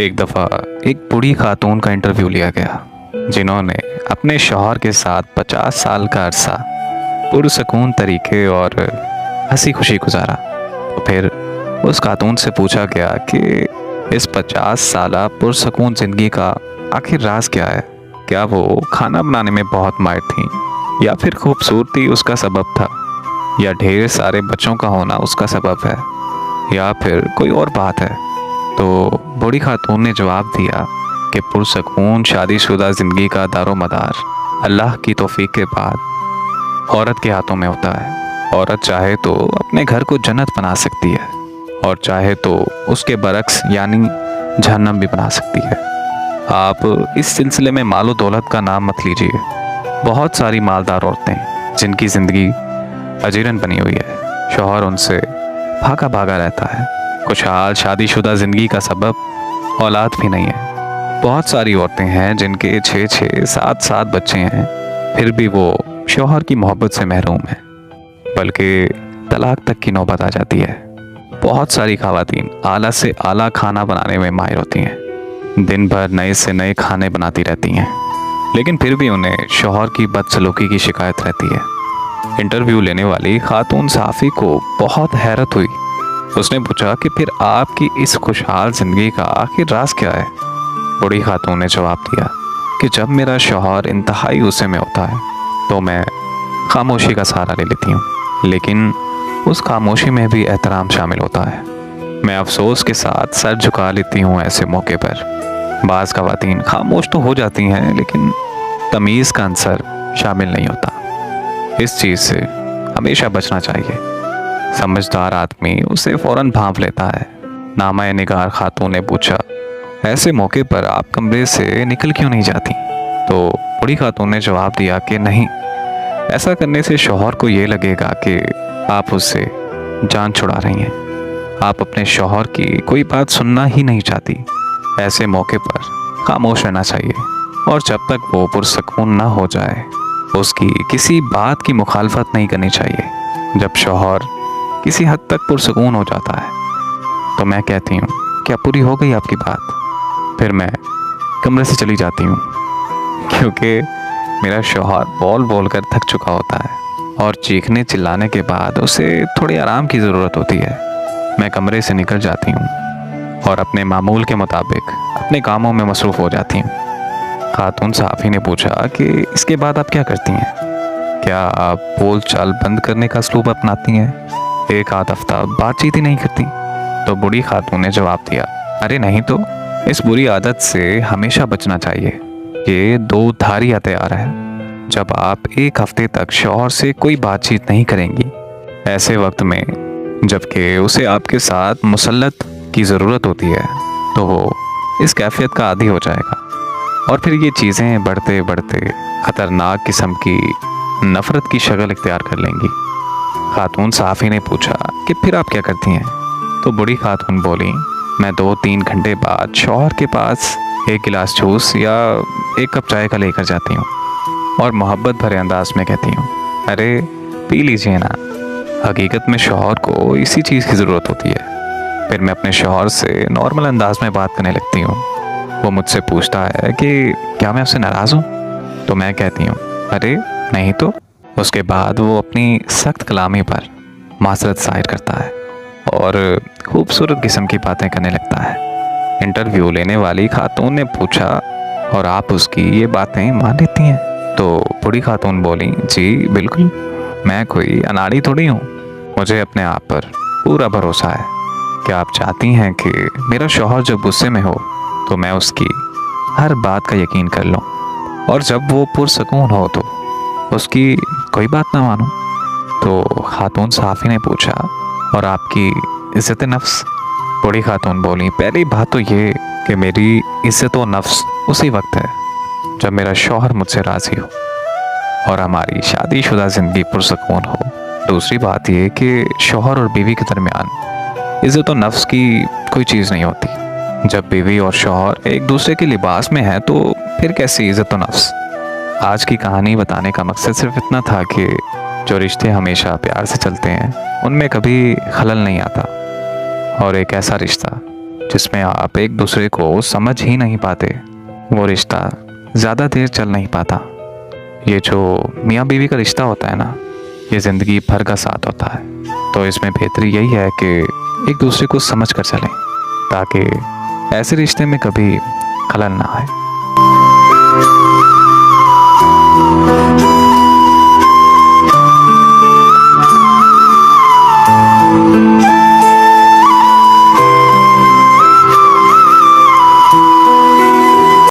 एक दफ़ा एक बूढ़ी खातून का इंटरव्यू लिया गया जिन्होंने अपने शौहर के साथ 50 साल का अरसा पुरसकून तरीके और हंसी खुशी गुजारा। तो फिर उस खातून से पूछा गया कि इस 50 साला पुरसकून ज़िंदगी का आखिर राज क्या है। क्या वो खाना बनाने में बहुत माहिर थी, या फिर खूबसूरती उसका सबब था, या ढेर सारे बच्चों का होना उसका सबब है, या फिर कोई और बात है। तो बूढ़ी खातून ने जवाब दिया कि पुरसकून शादीशुदा ज़िंदगी का दारोमदार अल्लाह की तौफीक के बाद औरत के हाथों में होता है। औरत चाहे तो अपने घर को जन्नत बना सकती है और चाहे तो उसके बरक्स यानी जहन्नम भी बना सकती है। आप इस सिलसिले में मालो दौलत का नाम मत लीजिए। बहुत सारी मालदार औरतें जिनकी ज़िंदगी अजीरन बनी हुई है, शौहर उनसे भागा भागा रहता है। खुशहाल शादीशुदा ज़िंदगी का सबब औलाद भी नहीं है। बहुत सारी औरतें हैं जिनके 6-6, 7-7 बच्चे हैं, फिर भी वो शौहर की मोहब्बत से महरूम हैं, बल्कि तलाक तक की नौबत आ जाती है। बहुत सारी ख़वातीन आला से आला खाना बनाने में माहिर होती हैं, दिन भर नए से नए खाने बनाती रहती हैं, लेकिन फिर भी उन्हें शौहर की बदसलूकी की शिकायत रहती है। इंटरव्यू लेने वाली खातून सहाफ़ी को बहुत हैरत हुई। उसने पूछा कि फिर आपकी इस खुशहाल ज़िंदगी का आखिर राज क्या है। बूढ़ी खातून ने जवाब दिया कि जब मेरा शौहर इंतहाई गुस्से में होता है तो मैं खामोशी का सहारा ले लेती हूँ, लेकिन उस खामोशी में भी एहतराम शामिल होता है। मैं अफसोस के साथ सर झुका लेती हूँ ऐसे मौके पर। बाज़ ख़वातीन खामोश तो हो जाती हैं, लेकिन तमीज़ का अंसर शामिल नहीं होता। इस चीज़ से हमेशा बचना चाहिए। समझदार आदमी उसे फ़ौरन भांप लेता है। नामा निगार खातून ने पूछा, ऐसे मौके पर आप कमरे से निकल क्यों नहीं जाती? तो बूढ़ी खातून ने जवाब दिया कि नहीं, ऐसा करने से शौहर को ये लगेगा कि आप उससे जान छुड़ा रही हैं। आप अपने शौहर की कोई बात सुनना ही नहीं चाहती। ऐसे मौके पर खामोश रहना चाहिए, और जब तक वो पुरसकून ना हो जाए उसकी किसी बात की मुखालफत नहीं करनी चाहिए। जब शौहर किसी हद तक पुरसकून हो जाता है तो मैं कहती हूँ, क्या पूरी हो गई आपकी बात? फिर मैं कमरे से चली जाती हूँ, क्योंकि मेरा शौहर बोल बोल कर थक चुका होता है और चीखने चिल्लाने के बाद उसे थोड़ी आराम की ज़रूरत होती है। मैं कमरे से निकल जाती हूँ और अपने मामूल के मुताबिक अपने कामों में मसरूफ़ हो जाती हूँ। खातून सहाफ़ी ने पूछा कि इसके बाद आप क्या करती हैं? क्या आप बोल चाल बंद करने का असलूब अपनाती हैं? एक आध हफ्ता बातचीत ही नहीं करती? तो बूढ़ी खातून ने जवाब दिया, अरे नहीं तो, इस बुरी आदत से हमेशा बचना चाहिए। ये दो धारी हथियार है। जब आप एक हफ्ते तक शौहर से कोई बातचीत नहीं करेंगी, ऐसे वक्त में जबकि उसे आपके साथ मुसल्लत की ज़रूरत होती है, तो वो इस कैफियत का आदी हो जाएगा और फिर ये चीज़ें बढ़ते बढ़ते ख़तरनाक किस्म की नफ़रत की शक्ल इख्तियार कर लेंगी। खातून सहाफ़ी ने पूछा कि फिर आप क्या करती हैं? तो बूढ़ी खातून बोली, मैं 2-3 घंटे बाद शौहर के पास एक गिलास जूस या एक कप चाय का लेकर जाती हूँ और मोहब्बत भरे अंदाज में कहती हूँ, अरे पी लीजिए ना। हकीकत में शौहर को इसी चीज़ की ज़रूरत होती है। फिर मैं अपने शौहर से नॉर्मल अंदाज में बात करने लगती हूँ। वो मुझसे पूछता है कि क्या मैं उससे नाराज़ हूँ? तो मैं कहती हूँ, अरे नहीं तो। उसके बाद वो अपनी सख्त कलामी पर माज़रत ज़ाहिर करता है और खूबसूरत किस्म की बातें करने लगता है। इंटरव्यू लेने वाली खातून ने पूछा, और आप उसकी ये बातें मान लेती हैं? तो बूढ़ी खातून बोली, जी बिल्कुल, मैं कोई अनाड़ी थोड़ी हूँ। मुझे अपने आप पर पूरा भरोसा है। क्या आप चाहती हैं कि मेरा शौहर जब गुस्से में हो तो मैं उसकी हर बात का यकीन कर लूँ, और जब वो पुरसकून हो तो उसकी कोई बात ना मानूं? तो खातून सहाफ़ी ने पूछा, और आपकी इज़्ज़त नफ्स? बूढ़ी खातून बोली, पहली बात तो ये कि मेरी इज़्ज़त व नफ्स उसी वक्त है जब मेरा शौहर मुझसे राज़ी हो और हमारी शादीशुदा ज़िंदगी पुरसकून हो। दूसरी बात ये कि शौहर और बीवी के दरमियान इज़्ज़त व नफ्स की कोई चीज़ नहीं होती। जब बीवी और शौहर एक दूसरे के लिबास में हैं तो फिर कैसी इज़्ज़त व नफ्स? आज की कहानी बताने का मकसद सिर्फ इतना था कि जो रिश्ते हमेशा प्यार से चलते हैं उनमें कभी खलल नहीं आता, और एक ऐसा रिश्ता जिसमें आप एक दूसरे को समझ ही नहीं पाते, वो रिश्ता ज़्यादा देर चल नहीं पाता। ये जो मियाँ बीवी का रिश्ता होता है ना, ये ज़िंदगी भर का साथ होता है। तो इसमें बेहतरी यही है कि एक दूसरे को समझ कर चलें, ताकि ऐसे रिश्ते में कभी खलल ना आए।